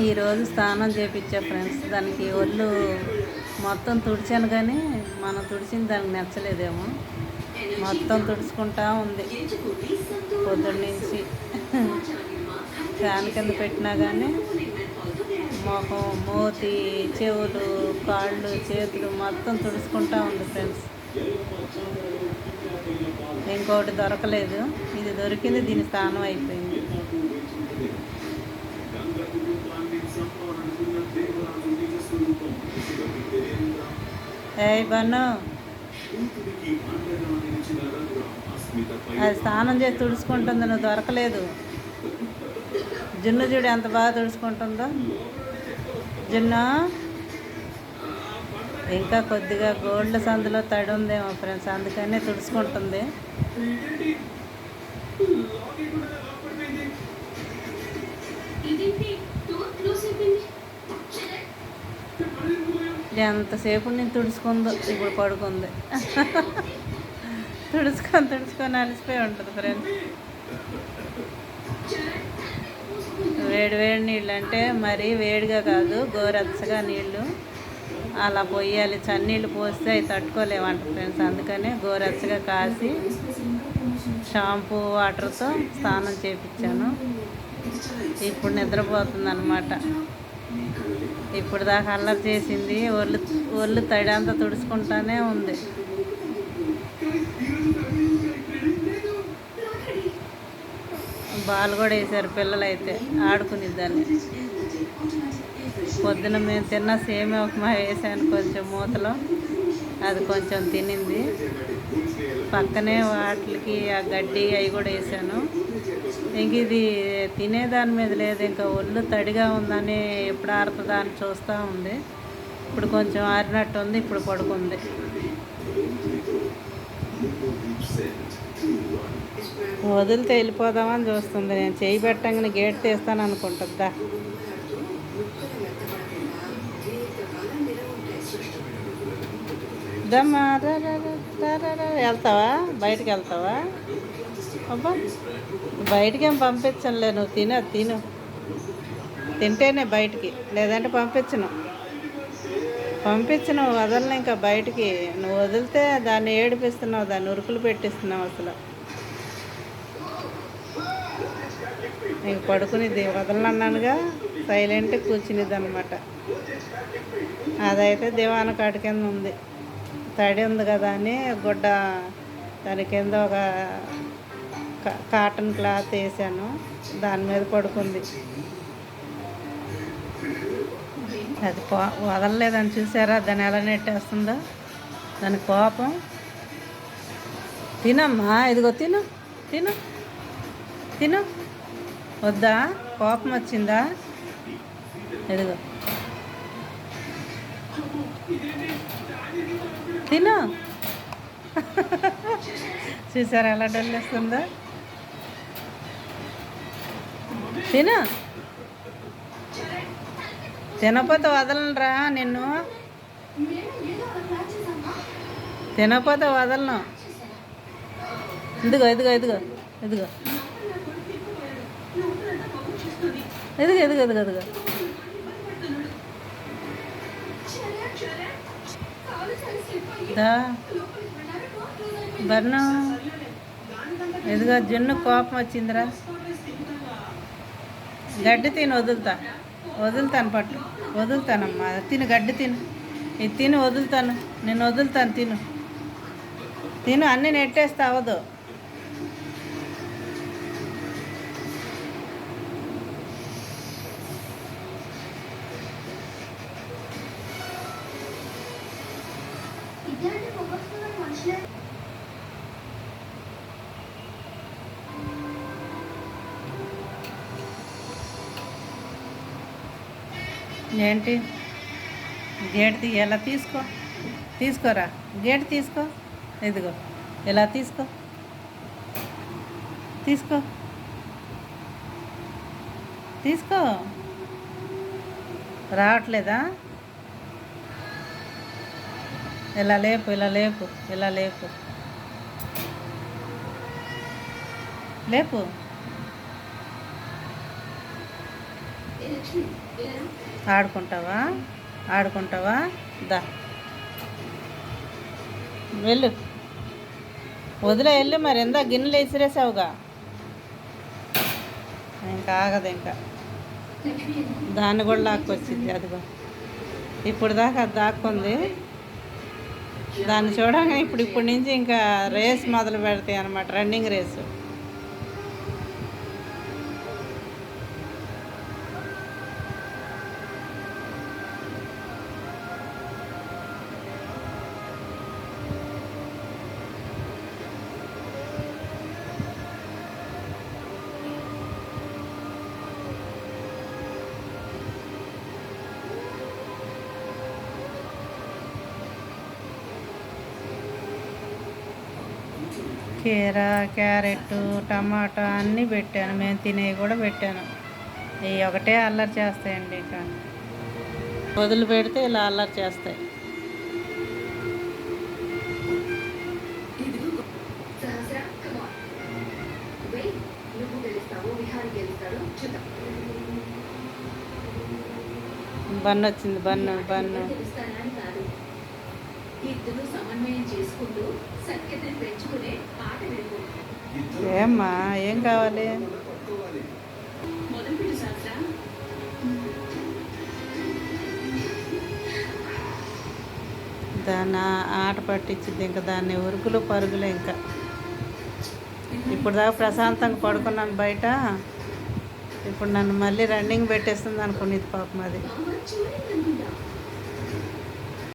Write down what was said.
ఈరోజు స్నానం చేయించా ఫ్రెండ్స్. దానికి ఒళ్ళు మొత్తం తుడిచాను కానీ మనం తుడిచింది దానికి నచ్చలేదేమో. మొత్తం తుడుచుకుంటా ఉంది పొద్దున్నుంచి. ఫ్యాన్ కింద పెట్టినా కానీ మొహం, మూతి, చెవులు, కాళ్ళు, చేతులు మొత్తం తుడుచుకుంటా ఉంది ఫ్రెండ్స్. ఇంకొకటి దొరకలేదు, ఇది దొరికింది. దీని స్నానం అయిపోయింది. ఏయ్ బన్ను, అది స్నానం చేసి తుడుచుకుంటుంది, నువ్వు దొరకలేదు. జున్ను చూడు ఎంత బాగా తుడుచుకుంటుందో. జున్ను ఇంకా కొద్దిగా గోల్డ్ సందులో తడి ఉందేమో ఫ్రెండ్స్, అందుకనే తుడుచుకుంటుంది. ఎంతసేపు నేను తుడుచుకుందో, ఇప్పుడు పడుకుంది. తుడుచుకొని అలసిపోయి ఉంటుంది ఫ్రెండ్స్. వేడి నీళ్ళు అంటే మరీ వేడిగా కాదు, గోరెచ్చగా నీళ్ళు అలా పోయాలి. చన్నీళ్ళు పోస్తే అవి తట్టుకోలేమంట ఫ్రెండ్స్. అందుకనే గోరెచ్చగా కాసి షాంపూ వాటర్తో స్నానం చేయించాను. ఇప్పుడు నిద్రపోతుంది అన్నమాట. ఇప్పుడు దాకా అల్లరి చేసింది, ఒళ్ళు తడి అంతా తుడుచుకుంటానే ఉంది. బాల్ కూడా వేసారు పిల్లలు, అయితే ఆడుకునిద్దాన్ని. పొద్దున మేము తిన్న సేమియా ఉప్మా వేసాను కొంచెం మూతలో, అది కొంచెం తినింది. పక్కనే వాటికి ఆ గడ్డి అవి కూడా వేసాను. ఇంక ఇది తినేదాని మీద లేదు, ఇంకా ఒళ్ళు తడిగా ఉందని ఎప్పుడు ఆరుతుందా అని చూస్తూ ఉంది. ఇప్పుడు కొంచెం ఆరినట్టు ఉంది, ఇప్పుడు పడుకుంది. వదిలితే వెళ్ళిపోదామని చూస్తుంది. నేను చేయి పెట్టంగానే గేట్ తీస్తాను అనుకుంటుందా. దమ్మా వెళ్తావా, బయటికి వెళ్తావా? అబ్బా, బయటికి ఏం పంపించనులే, నువ్వు తిను. తింటేనే బయటికి, లేదంటే పంపించను. వదలను ఇంకా బయటికి. నువ్వు వదిలితే దాన్ని ఏడిపిస్తున్నావు, దాన్ని ఉరుకులు పెట్టిస్తున్నావు. అసలు ఇంక పడుకునిద్ది, వదలనన్నానుగా. సైలెంట్గా కూర్చునిద్ది అనమాట. అదైతే దివాన కాటి కింద ఉంది, తడి ఉంది కదా అని గుడ్డ దాని కింద ఒక కాటన్ క్లాత్ వేసాను, దాని మీద పడుకుంది. అది వదలలేదని చూసారా, దాన్ని ఎలా నెట్టేస్తుందో. దాని కోపం. తినమ్మా, ఇదిగో తిను. వద్దా, కోపం వచ్చిందా? ఇదిగో తిను. చూసారా ఎలా డల్లేస్తుందో. తినకపోతే వదలనురా నిన్ను, తినకపోతే వదలను. ఇదిగో బర్ను, ఇదిగో జున్ను కోపం వచ్చిందిరా. గడ్డి తిని వదులుతాను పట్టు, వదులుతానమ్మా. తిను, గడ్డి తిను. ఇది తిని వదులుతాను, నేను వదులుతాను. తిను, అన్నీ నెట్టేస్తే అవ్వదు. ఏంటి గేట్ ఎలా తీసుకోరా, గేట్ తీసుకో. ఇదిగో ఇలా తీసుకో రావట్లేదా? ఇలా లేపు ఆడుకుంటావా ఆడుకుంటావా? దా వెళ్ళు, వదిలే వెళ్ళు. మరి ఎందా గిన్నెలు వేసిరేసావుగా, ఇంకా ఆగదు. ఇంకా దాన్ని కూడా లాక్కొచ్చింది. అదిగో ఇప్పుడు దాకా అది దాక్కుంది. దాన్ని చూడగానే ఇప్పటి నుంచి ఇంకా రేస్ మొదలు పెడతాయి అన్నమాట, రన్నింగ్ రేసు. కీర, క్యారెట్, టమాటా అన్నీ పెట్టాను. మేము తినేవి కూడా పెట్టాను. ఇవి ఒకటే అల్లరి చేస్తాయండి. ఇంకా వదిలి పెడితే ఇలా అల్లరి చేస్తాయి. బన్ను వచ్చింది. బన్ను బన్ను ఏమ్మా, ఏం కావాలి? దాన్ని ఆట పట్టించింది. ఇంకా దాన్ని ఉరుకులు పరుగులు. ఇంకా ఇప్పుడు దాకా ప్రశాంతంగా పడుకున్నాను బయట. ఇప్పుడు నన్ను మళ్ళీ రన్నింగ్ పెట్టేస్తుంది అనుకునేది పాపం అది.